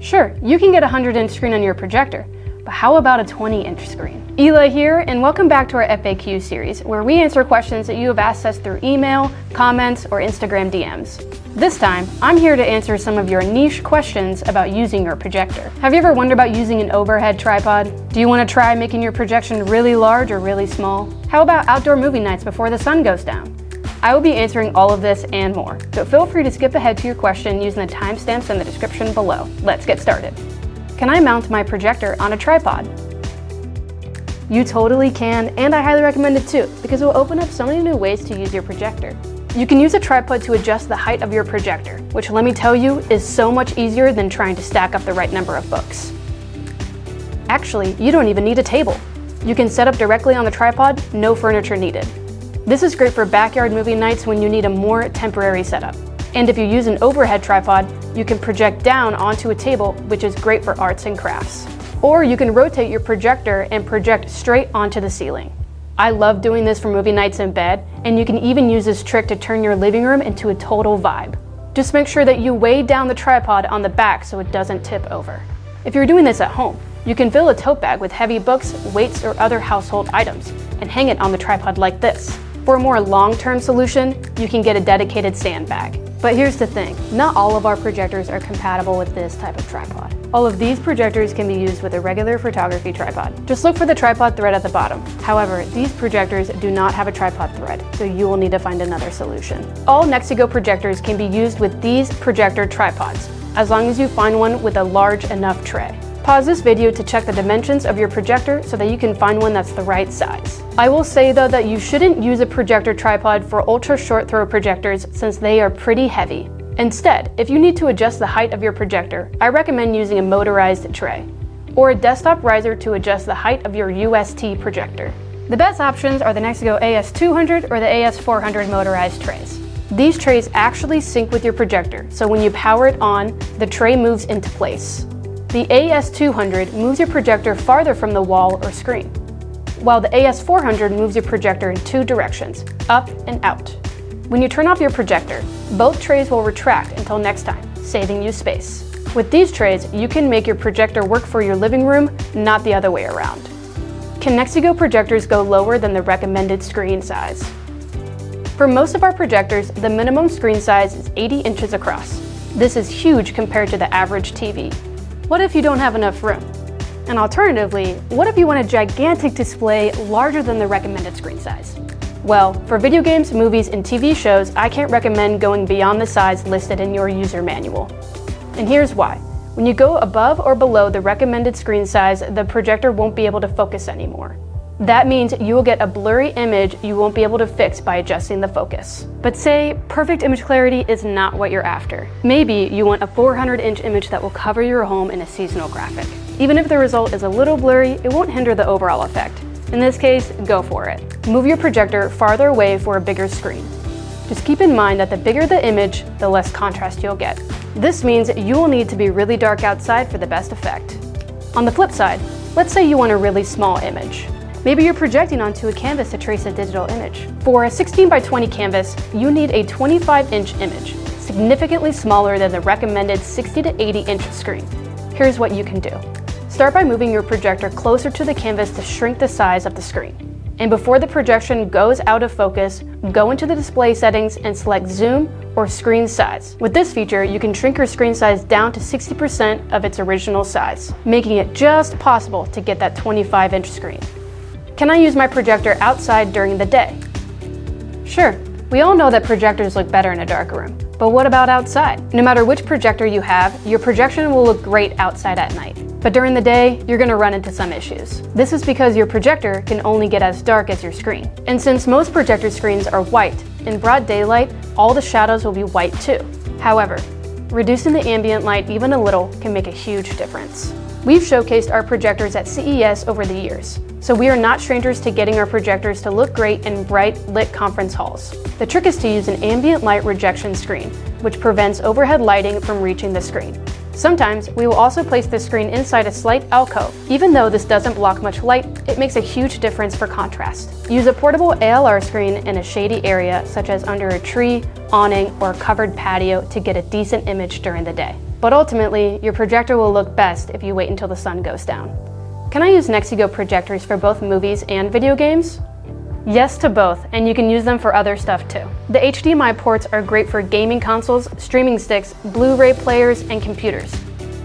Sure, you can get a 100-inch screen on your projector, but how about a 20-inch screen? Eli here, and welcome back to our FAQ series, where we answer questions that you have asked us through email, comments, or Instagram DMs. This time, I'm here to answer some of your niche questions about using your projector. Have you ever wondered about using an overhead tripod? Do you want to try making your projection really large or really small? How about outdoor movie nights before the sun goes down? I will be answering all of this and more, so feel free to skip ahead to your question using the timestamps in the description below. Let's get started. Can I mount my projector on a tripod? You totally can, and I highly recommend it too, because it will open up so many new ways to use your projector. You can use a tripod to adjust the height of your projector, which, let me tell you, is so much easier than trying to stack up the right number of books. Actually, you don't even need a table. You can set up directly on the tripod, no furniture needed. This is great for backyard movie nights when you need a more temporary setup. And if you use an overhead tripod, you can project down onto a table, which is great for arts and crafts. Or you can rotate your projector and project straight onto the ceiling. I love doing this for movie nights in bed, and you can even use this trick to turn your living room into a total vibe. Just make sure that you weigh down the tripod on the back so it doesn't tip over. If you're doing this at home, you can fill a tote bag with heavy books, weights, or other household items, and hang it on the tripod like this. For a more long-term solution, you can get a dedicated sandbag. But here's the thing, not all of our projectors are compatible with this type of tripod. All of these projectors can be used with a regular photography tripod. Just look for the tripod thread at the bottom. However, these projectors do not have a tripod thread, so you will need to find another solution. All NexiGo projectors can be used with these projector tripods, as long as you find one with a large enough tray. Pause this video to check the dimensions of your projector so that you can find one that's the right size. I will say though that you shouldn't use a projector tripod for ultra short throw projectors since they are pretty heavy. Instead, if you need to adjust the height of your projector, I recommend using a motorized tray or a desktop riser to adjust the height of your UST projector. The best options are the NexiGo AS200 or the AS400 motorized trays. These trays actually sync with your projector, so when you power it on, the tray moves into place. The AS200 moves your projector farther from the wall or screen, while the AS400 moves your projector in two directions, up and out. When you turn off your projector, both trays will retract until next time, saving you space. With these trays, you can make your projector work for your living room, not the other way around. Can NexiGo projectors go lower than the recommended screen size? For most of our projectors, the minimum screen size is 80 inches across. This is huge compared to the average TV. What if you don't have enough room? And alternatively, what if you want a gigantic display larger than the recommended screen size? Well, for video games, movies, and TV shows, I can't recommend going beyond the size listed in your user manual. And here's why. When you go above or below the recommended screen size, the projector won't be able to focus anymore. That means you will get a blurry image you won't be able to fix by adjusting the focus. But say perfect image clarity is not what you're after. Maybe you want a 400-inch image that will cover your home in a seasonal graphic. Even if the result is a little blurry, it won't hinder the overall effect. In this case, go for it. Move your projector farther away for a bigger screen. Just keep in mind that the bigger the image, the less contrast you'll get. This means you will need to be really dark outside for the best effect. On the flip side, let's say you want a really small image. Maybe you're projecting onto a canvas to trace a digital image. For a 16 by 20 canvas, you need a 25-inch image, significantly smaller than the recommended 60 to 80-inch screen. Here's what you can do. Start by moving your projector closer to the canvas to shrink the size of the screen. And before the projection goes out of focus, go into the display settings and select zoom or screen size. With this feature, you can shrink your screen size down to 60% of its original size, making it just possible to get that 25-inch screen. Can I use my projector outside during the day? Sure, we all know that projectors look better in a dark room, but what about outside? No matter which projector you have, your projection will look great outside at night. But during the day, you're going to run into some issues. This is because your projector can only get as dark as your screen. And since most projector screens are white, in broad daylight, all the shadows will be white too. However, reducing the ambient light even a little can make a huge difference. We've showcased our projectors at CES over the years, so we are not strangers to getting our projectors to look great in bright, lit conference halls. The trick is to use an ambient light rejection screen, which prevents overhead lighting from reaching the screen. Sometimes we will also place the screen inside a slight alcove. Even though this doesn't block much light, it makes a huge difference for contrast. Use a portable ALR screen in a shady area, such as under a tree, awning, or covered patio to get a decent image during the day. But ultimately, your projector will look best if you wait until the sun goes down. Can I use NexiGo projectors for both movies and video games? Yes to both, and you can use them for other stuff too. The HDMI ports are great for gaming consoles, streaming sticks, Blu-ray players, and computers.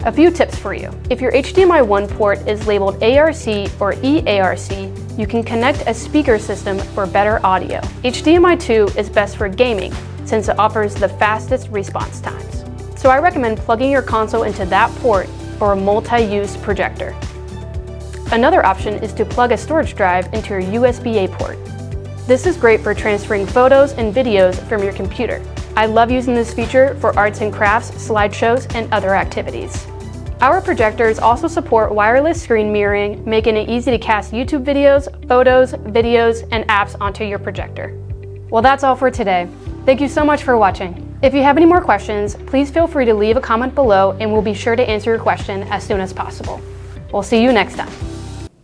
A few tips for you. If your HDMI 1 port is labeled ARC or EARC, you can connect a speaker system for better audio. HDMI 2 is best for gaming, since it offers the fastest response times. So I recommend plugging your console into that port for a multi-use projector. Another option is to plug a storage drive into your USB-A port. This is great for transferring photos and videos from your computer. I love using this feature for arts and crafts, slideshows, and other activities. Our projectors also support wireless screen mirroring, making it easy to cast YouTube videos, photos, videos, and apps onto your projector. Well, that's all for today. Thank you so much for watching. If you have any more questions, please feel free to leave a comment below and we'll be sure to answer your question as soon as possible. We'll see you next time.